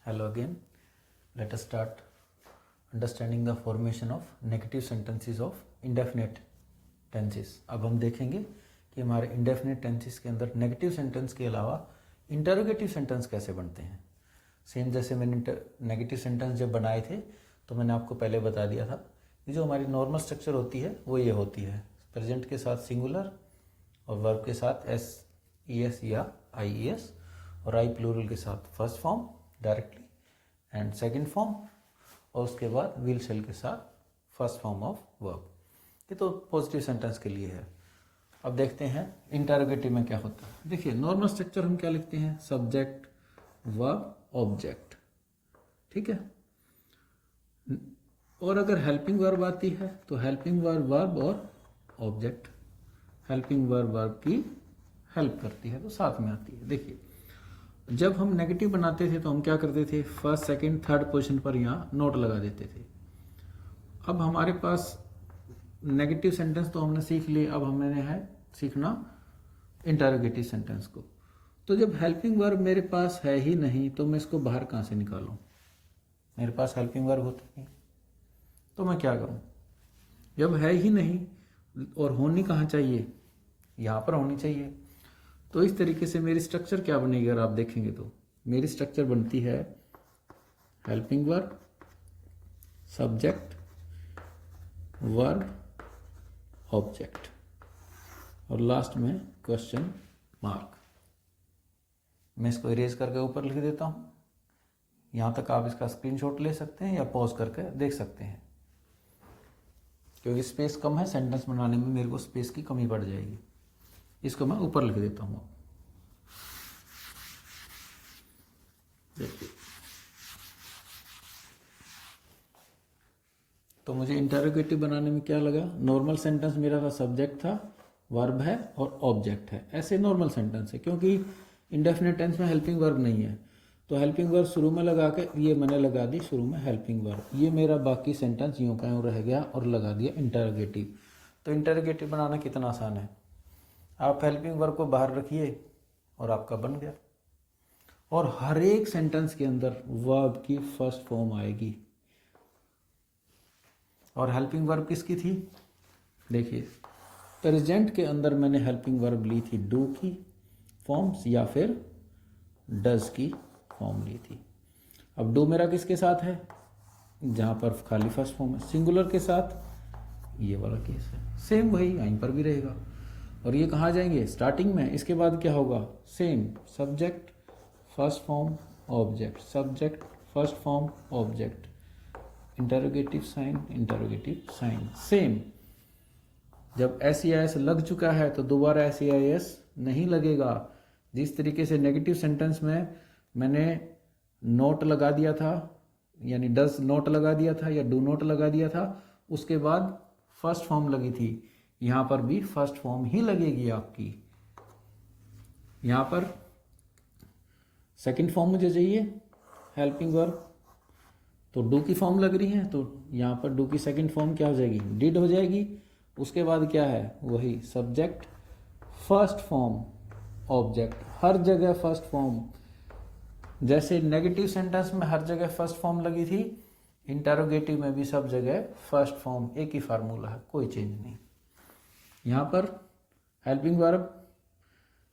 Hello again. Let us start understanding the formation of negative sentences of indefinite tenses. अब हम देखेंगे कि हमारे indefinite tenses के अंदर negative sentence के अलावा interrogative sentence कैसे बनते हैं. सेम जैसे मैंने नेगेटिव सेंटेंस जब बनाए थे तो मैंने आपको पहले बता दिया था कि जो हमारी नॉर्मल स्ट्रक्चर होती है वो ये होती है. प्रेजेंट के साथ सिंगुलर और वर्ब के साथ एस ई एस या आई ई एस और आई प्लूरल के साथ first form directly and second form और उसके बाद विल शेल के साथ फर्स्ट फॉर्म ऑफ वर्ब. ये तो पॉजिटिव सेंटेंस के लिए है. अब देखते हैं इंटरोगेटिव में क्या होता है. देखिए नॉर्मल स्ट्रक्चर हम क्या लिखते हैं, सब्जेक्ट वर्ब ऑब्जेक्ट, ठीक है. और अगर हेल्पिंग वर्ब आती है तो हेल्पिंग वर्ब और ऑब्जेक्ट. हेल्पिंग वर्ब की हेल्प करती है तो साथ में आती है. देखिए जब हम नेगेटिव बनाते थे तो हम क्या करते थे, फर्स्ट सेकंड थर्ड पोजीशन पर यहाँ नोट लगा देते थे. अब हमारे पास नेगेटिव सेंटेंस तो हमने सीख लिए, अब हमें है सीखना इंटरोगेटिव सेंटेंस को. तो जब हेल्पिंग वर्ब मेरे पास है ही नहीं तो मैं इसको बाहर कहाँ से निकालूं. मेरे पास हेल्पिंग वर्ब होता नहीं तो मैं क्या करूं. जब है ही नहीं और होनी कहाँ चाहिए, यहाँ पर होनी चाहिए. तो इस तरीके से मेरी स्ट्रक्चर क्या बनेगी अगर आप देखेंगे तो मेरी स्ट्रक्चर बनती है helping verb, subject, verb, object और लास्ट में क्वेश्चन मार्क. मैं इसको इरेज करके ऊपर लिख देता हूँ. यहाँ तक आप इसका स्क्रीनशॉट ले सकते हैं या पॉज करके देख सकते हैं. क्योंकि स्पेस कम है सेंटेंस बनाने में, मेरे को स्पेस की कमी पड़ जाएगी. इसको मैं ऊपर लिख देता हूँ. देखिए तो मुझे इंटरोगेटिव बनाने में क्या लगा, नॉर्मल सेंटेंस मेरा था सब्जेक्ट था, वर्ब है और ऑब्जेक्ट है. ऐसे नॉर्मल सेंटेंस है क्योंकि इंडेफिनिट टेंस में हेल्पिंग वर्ब नहीं है. तो हेल्पिंग वर्ब शुरू में लगा के ये मैंने लगा दी शुरू में हेल्पिंग वर्ब. ये मेरा बाकी सेंटेंस यूं का यूं रह गया और लगा दिया इंटरोगेटिव. तो इंटरोगेटिव बनाना कितना आसान है. आप हेल्पिंग वर्ब को बाहर रखिए और आपका बन गया. और हर एक सेंटेंस के अंदर वर्ब की फर्स्ट फॉर्म आएगी. और हेल्पिंग वर्ब किसकी थी, देखिए प्रेजेंट के अंदर मैंने हेल्पिंग वर्ब ली थी डू की फॉर्म्स या फिर डज की फॉर्म ली थी. अब डू मेरा किसके साथ है, जहाँ पर खाली फर्स्ट फॉर्म है. सिंगुलर के साथ ये वाला केस है. सेम वही यहीं पर भी रहेगा. और ये कहाँ जाएंगे, स्टार्टिंग में. इसके बाद क्या होगा, same subject first form object, subject first form object, interrogative sign same. जब एस ई आई एस लग चुका है तो दोबारा एस ई आई एस नहीं लगेगा. जिस तरीके से नेगेटिव सेंटेंस में मैंने नोट लगा दिया था, यानी डज नोट लगा दिया था या डू नोट लगा दिया था, उसके बाद फर्स्ट फॉर्म लगी थी. यहाँ पर भी फर्स्ट फॉर्म ही लगेगी आपकी. यहाँ पर सेकंड फॉर्म मुझे चाहिए हेल्पिंग वर्ब, तो डू की फॉर्म लग रही है तो यहाँ पर डू की सेकंड फॉर्म क्या हो जाएगी, डिड हो जाएगी. उसके बाद क्या है, वही सब्जेक्ट फर्स्ट फॉर्म ऑब्जेक्ट. हर जगह फर्स्ट फॉर्म. जैसे नेगेटिव सेंटेंस में हर जगह फर्स्ट फॉर्म लगी थी, इंटरोगेटिव में भी सब जगह फर्स्ट फॉर्म. एक ही फार्मूला है, कोई चेंज नहीं. यहाँ पर हेल्पिंग वर्ब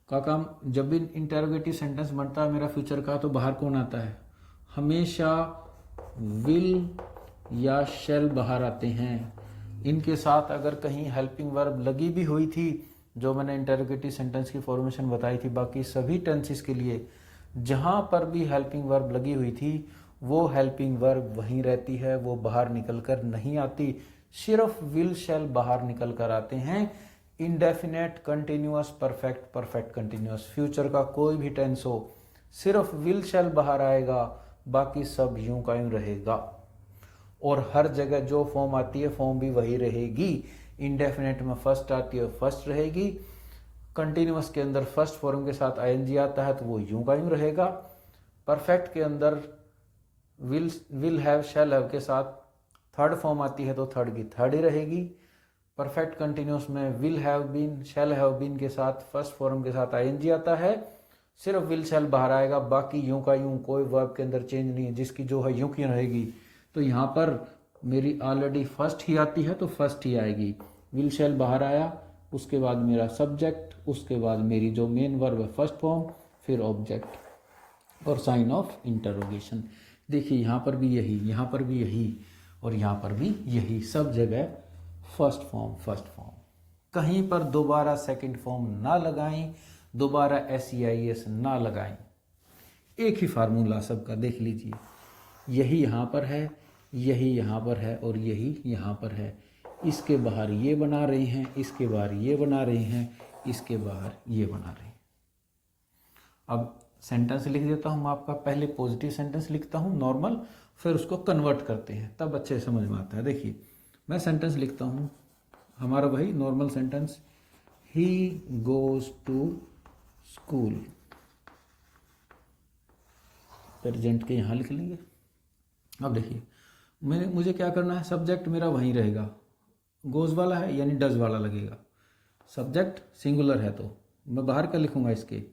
का काम, जब भी इंटरोगेटिव सेंटेंस बनता है मेरा फ्यूचर का, तो बाहर कौन आता है, हमेशा विल या शेल बाहर आते हैं. इनके साथ अगर कहीं हेल्पिंग वर्ब लगी भी हुई थी, जो मैंने इंटरोगेटिव सेंटेंस की फॉर्मेशन बताई थी, बाकी सभी टेंसेस के लिए जहां पर भी हेल्पिंग वर्ब लगी हुई थी वो हेल्पिंग वर्ब वहीं रहती है, वो बाहर निकल कर नहीं आती. सिर्फ विल शेल बाहर निकल कर आते हैं. Indefinite, continuous, perfect, perfect continuous, future का कोई भी टेंस हो, सिर्फ विल शेल बाहर आएगा, बाकी सब यूं का यूं रहेगा. और हर जगह जो फॉर्म आती है फॉर्म भी वही रहेगी. इंडेफिनेट में फर्स्ट आती है फर्स्ट रहेगी. कंटिन्यूअस के अंदर फर्स्ट फॉर्म के साथ आईएनजी आता है तो वो यूं का यूं रहेगा. परफेक्ट के अंदर विल हैव शैल हैव के साथ थर्ड फॉर्म आती है तो थर्ड की थर्ड ही रहेगी. परफेक्ट कंटिन्यूअस में will have been shall have been के साथ फर्स्ट फॉर्म के साथ आईएनजी आता है सिर्फ विल शैल बाहर आएगा, बाकी यूं का यूं, कोई वर्ब के अंदर चेंज नहीं है, जिसकी जो है यूं की रहेगी। तो यहाँ पर मेरी ऑलरेडी फर्स्ट ही आती है तो फर्स्ट ही आएगी। विल शैल बाहर आया, उसके बाद मेरा सब्जेक्ट, उसके बाद मेरी जो मेन वर्ब है फर्स्ट फॉर्म, फिर ऑब्जेक्ट और साइन ऑफ इंटरोगेशन। देखिए यहाँ पर भी यही, यहाँ पर भी यही और यहाँ पर भी यही, सब जगह फर्स्ट फॉर्म फर्स्ट फॉर्म। कहीं पर दोबारा सेकंड फॉर्म ना लगाएं, दोबारा SEIS ना लगाएं, एक ही फार्मूला सबका देख लीजिए। यही यहाँ पर है, यही यहाँ पर है और यही यहाँ पर है। इसके बाहर ये बना रही हैं, इसके बाहर ये बना रही हैं, इसके बाहर ये बना रही हैं। अब सेंटेंस लिख देता हूँ आपका, पहले पॉजिटिव सेंटेंस लिखता हूँ नॉर्मल, फिर उसको कन्वर्ट करते हैं, तब अच्छे से समझ में आता है। देखिए मैं सेंटेंस लिखता हूँ हमारा भाई normal sentence, he goes to school, present के यहाँ लिख लेंगे। अब देखिए मुझे क्या करना है, सब्जेक्ट मेरा वहीं रहेगा, गोज वाला है यानी डज वाला लगेगा, सब्जेक्ट सिंगुलर है तो मैं बाहर का लिखूंगा इसके।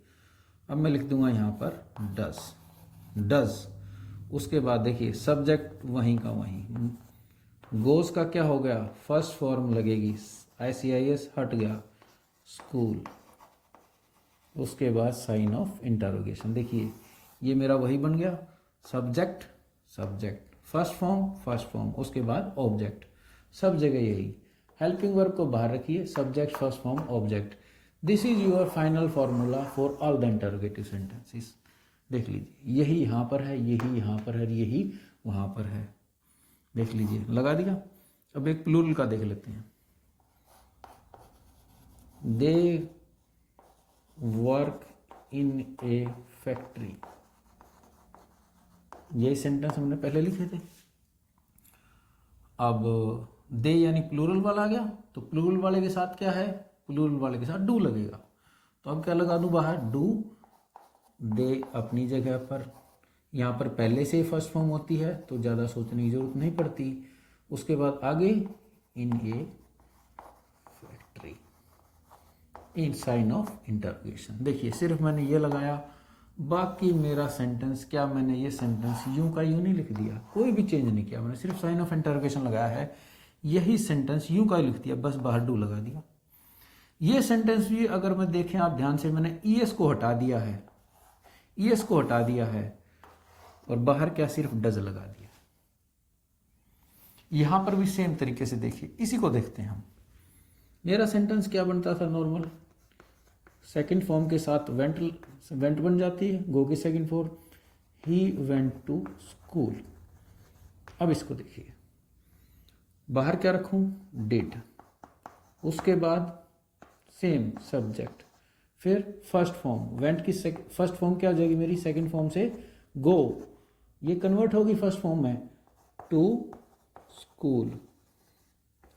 अब मैं लिख दूंगा यहाँ पर डज, डज। उसके बाद देखिए सब्जेक्ट वहीं का वहीं, गोज का क्या हो गया, फर्स्ट फॉर्म लगेगी, SEIS हट गया, स्कूल। उसके बाद साइन ऑफ इंटरोगेशन। देखिए ये मेरा वही बन गया, सब्जेक्ट सब्जेक्ट, फर्स्ट फॉर्म, उसके बाद ऑब्जेक्ट, सब जगह यही। हेल्पिंग वर्ब को बाहर रखिए, subject first form object. This is your final formula for all the interrogative sentences. देख लीजिए यही यहाँ पर है, यही यहाँ पर है, यही वहाँ पर है। देख लीजिए लगा दिया। अब एक प्लूरल का देख लेते हैं, they work in a factory. ये सेंटेंस हमने पहले लिखे थे। अब दे यानी प्लूरल वाला आ गया, तो प्लूरल वाले के साथ क्या है, प्लूरल वाले के साथ डू लगेगा। तो अब क्या लगा दूं बाहर, डू। दे अपनी जगह पर, यहाँ पर पहले से फर्स्ट फॉर्म होती है तो ज़्यादा सोचने की जरूरत नहीं पड़ती। उसके बाद आगे in a factory, in sign of interrogation. देखिए सिर्फ मैंने ये लगाया, बाकी मेरा सेंटेंस क्या, मैंने ये सेंटेंस यूं का यूं नहीं लिख दिया, कोई भी चेंज नहीं किया, मैंने सिर्फ साइन ऑफ इंटरोगेशन लगाया है। यही सेंटेंस यूं का लिख दिया, बस बाहर डू लगा दिया। ये सेंटेंस भी अगर मैं देखें आप ध्यान से, मैंने ES को हटा दिया है, ES को हटा दिया है और बाहर क्या सिर्फ डज लगा दिया। यहां पर भी सेम तरीके से देखिए, इसी को देखते हैं हम। मेरा सेंटेंस क्या बनता था नॉर्मल, सेकंड फॉर्म के साथ वेंट बन जाती है, गो की second form, he went to school. अब इसको देखिए, बाहर क्या रखूं, डिड, उसके बाद सेम सब्जेक्ट, फिर फर्स्ट फॉर्म, वेंट की फर्स्ट फॉर्म क्या हो जाएगी मेरी, सेकंड फॉर्म से गो, ये कन्वर्ट होगी फर्स्ट फॉर्म में टू स्कूल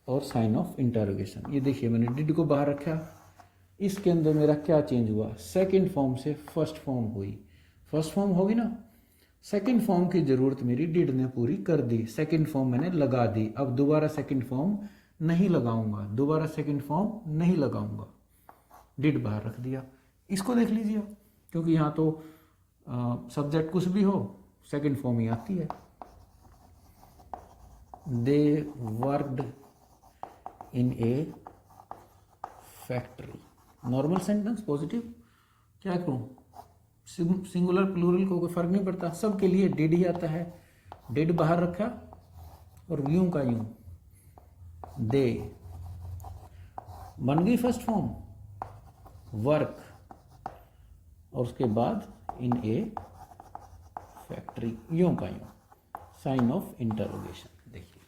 और साइन ऑफ इंटरोगेशन। ये देखिए मैंने डिड को बाहर रखा, इसके अंदर मेरा क्या चेंज हुआ, सेकंड फॉर्म से फर्स्ट फॉर्म हुई, फर्स्ट फॉर्म होगी ना, सेकंड फॉर्म की जरूरत मेरी डिड ने पूरी कर दी, सेकंड फॉर्म मैंने लगा दी। अब दोबारा सेकंड फॉर्म नहीं लगाऊंगा, दोबारा सेकंड फॉर्म नहीं लगाऊंगा, डिड बाहर रख दिया। इसको देख लीजिए, क्योंकि यहाँ तो सब्जेक्ट कुछ भी हो सेकंड फॉर्म ही आती है। They worked in a factory, normal sentence positive, क्या करूं, सिंगुलर प्लूरल को कोई फर्क नहीं पड़ता, सबके लिए डिड ही आता है, डिड बाहर रखा और यूं का यूं, दे बन गई फर्स्ट फॉर्म, वर्क और उसके बाद इन ए फैक्ट्री, यूं का यूं, साइन ऑफ इंटरोगेशन। देखिए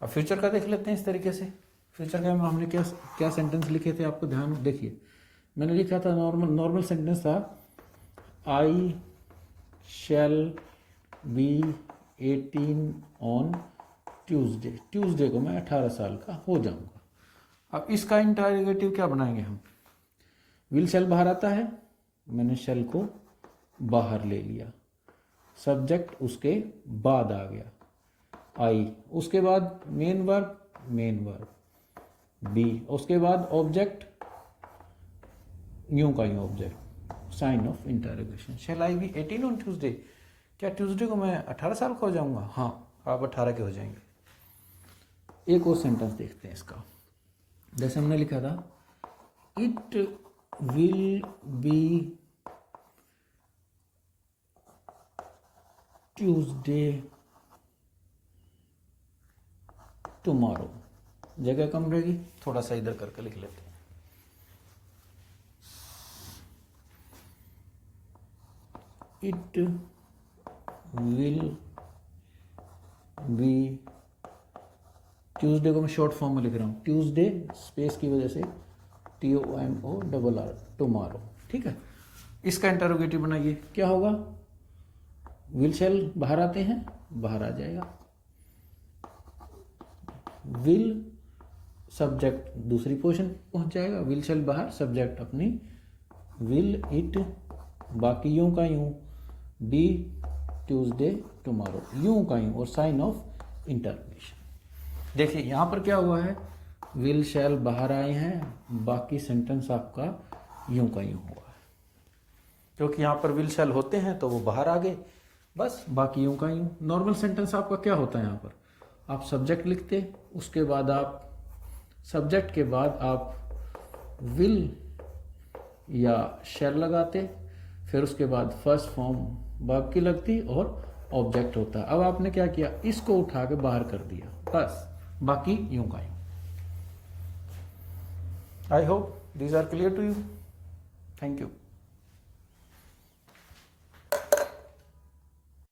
अब फ्यूचर का देख लेते हैं इस तरीके से। फ्यूचर का में हमने क्या क्या सेंटेंस लिखे थे, आपको ध्यान देखिए। मैंने लिखा था नॉर्मल सेंटेंस था, I shall be 18 on Tuesday, Tuesday को मैं 18 साल का हो जाऊंगा। अब इसका इंटरोगेटिव क्या बनाएंगे हम, विल शैल बाहर आता है, मैंने शैल को बाहर ले लिया, सब्जेक्ट उसके बाद आ गया आई, उसके बाद मेन वर्ब बी, उसके बाद ऑब्जेक्ट यूं का you object, sign of interrogation. Shall I be 18 on Tuesday, क्या ट्यूसडे को मैं 18 साल का हो जाऊंगा? हाँ, आप 18 के हो जाएंगे। एक और सेंटेंस देखते हैं इसका। जैसे हमने लिखा था, it will be Tuesday tomorrow, जगह कम रहेगी, थोड़ा सा इधर करके लिख लेते हैं। इट विल बी, ट्यूसडे को मैं शॉर्ट फॉर्म में लिख रहा हूँ, ट्यूसडे स्पेस की वजह से TOMORR, टुमारो। ठीक है, इसका इंटरोगेटिव बनाइए, क्या होगा? विल शैल बाहर आते हैं, बाहर आ जाएगा। विल सब्जेक्ट दूसरी पोजीशन पहुंच जाएगा, विल शैल बाहर, सब्जेक्ट अपनी, विल इट, बाकी यूं का यूं, बी ट्यूसडे टुमारो, यूं का यूं, और साइन ऑफ इंटरोगेशन। देखिए यहां पर क्या हुआ है, विल शैल बाहर आए हैं, बाकी सेंटेंस आपका यूं का यूं हुआ है, क्योंकि यहां पर विल शैल होते हैं तो वो बाहर आ गए, बस बाकी यूं का यूं। नॉर्मल सेंटेंस आपका क्या होता है, यहाँ पर आप सब्जेक्ट लिखते, उसके बाद आप सब्जेक्ट के बाद आप विल या शैल लगाते, फिर उसके बाद फर्स्ट फॉर्म वर्ब की लगती और ऑब्जेक्ट होता। अब आपने क्या किया, इसको उठा के बाहर कर दिया, बस बाकी यूं का यूं। I hope these are clear to you. Thank you.